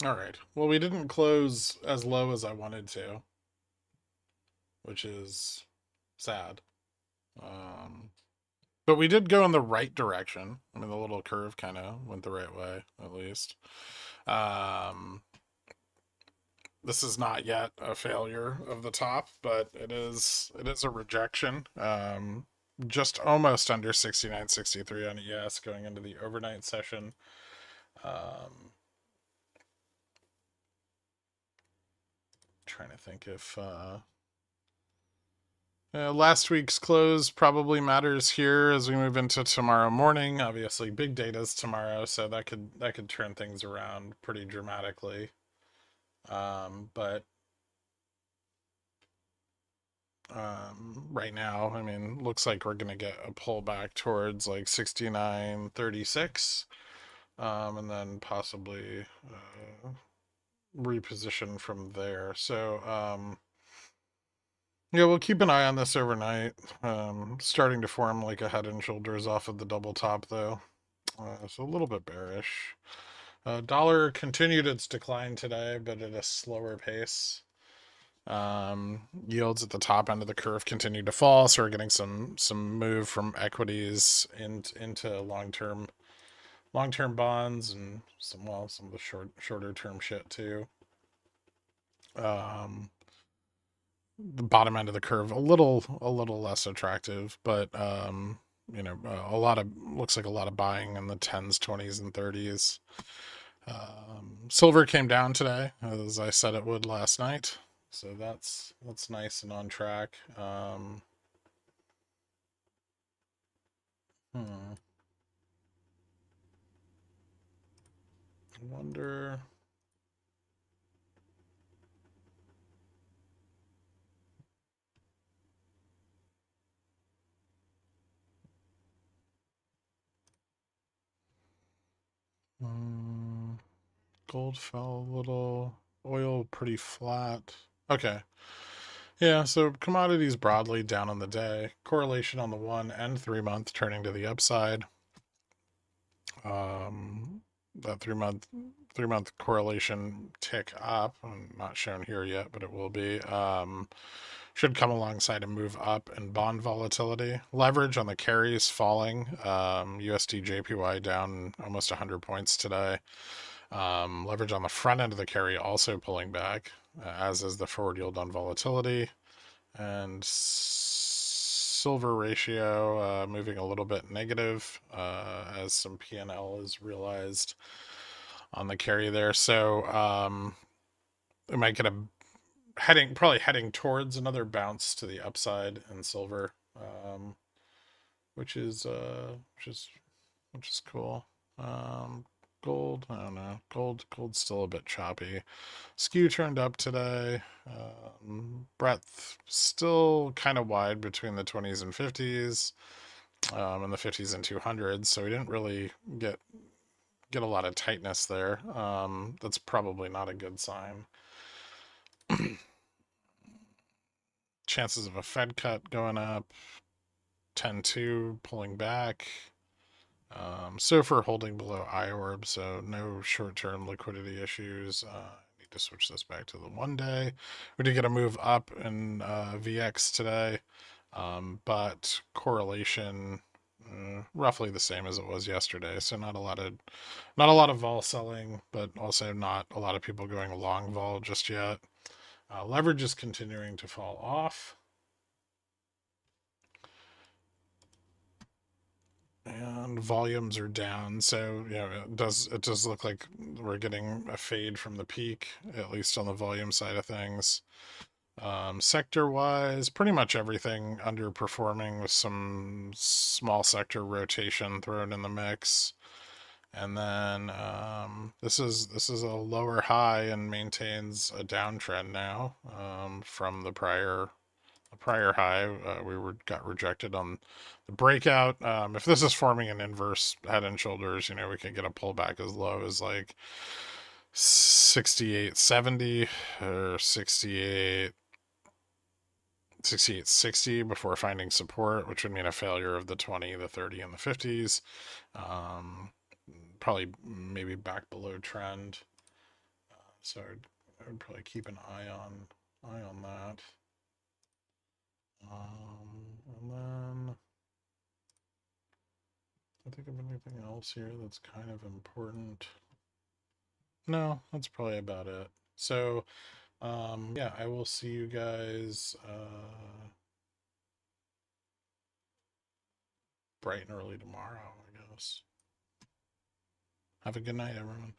All right. Well, we didn't close as low as I wanted to, which is sad. Um, but we did go in the right direction. I mean, the little curve kind of went the right way, at least. Um, this is not yet a failure of the top, but it is a rejection. Just almost under 69.63 on ES going into the overnight session. Um, Trying to think if last week's close probably matters here as we move into tomorrow morning. Obviously, big data's tomorrow, so that could turn things around pretty dramatically. But right now, I mean, looks like we're gonna get a pullback towards like 69.36, and then possibly reposition from there. So yeah, we'll keep an eye on this overnight. Starting to form like a head and shoulders off of the double top, though. So a little bit bearish. Dollar continued its decline today, but at a slower pace. Yields at the top end of the curve continued to fall, so we're getting some move from equities into long term bonds and some of the shorter term shit too. Um, the bottom end of the curve a little less attractive, but a lot of looks like a lot of buying in the 10s, 20s, and 30s. Silver came down today, as I said it would last night, so that's nice and on track. Hmm, I wonder. Hmm, Gold fell a little. Oil pretty flat. Okay. Yeah, so commodities broadly down on the day. Correlation on the 1 and 3 month turning to the upside. That 3 month correlation tick up. Not shown here yet, but it will be. Should come alongside a move up in bond volatility. Leverage on the carries falling. USD JPY down almost 100 points today. Leverage on the front end of the carry also pulling back, as is the forward yield on volatility. And silver ratio moving a little bit negative as some P&L is realized on the carry there. So we might get a probably heading towards another bounce to the upside in silver, which is cool. Um, Gold, I don't know. Gold's still a bit choppy. Skew turned up today. Breadth still kind of wide between the 20s and 50s, and the 50s and 200s. So we didn't really get a lot of tightness there. That's probably not a good sign. Chances of a Fed cut going up. 10-2 pulling back. SOFR holding below IORB, so no short-term liquidity issues. Need to switch this back to the 1 day. We did get a move up in VX today, but correlation roughly the same as it was yesterday. So not a lot of vol selling, but also not a lot of people going long vol just yet. Leverage is continuing to fall off. And volumes are down, so it does look like we're getting a fade from the peak, at least on the volume side of things. Sector wise, pretty much everything underperforming with some small sector rotation thrown in the mix. And then this is a lower high and maintains a downtrend now, from the prior high. We got rejected on the breakout. If this is forming an inverse head and shoulders, we could get a pullback as low as like 68.70 or 68.60 before finding support, which would mean a failure of the 20, the 30, and the 50s. Probably maybe back below trend. So I would probably keep an eye on that. And then I think of anything else here that's kind of important. No, that's probably about it. So yeah, I will see you guys bright and early tomorrow, I guess. Have a good night, everyone.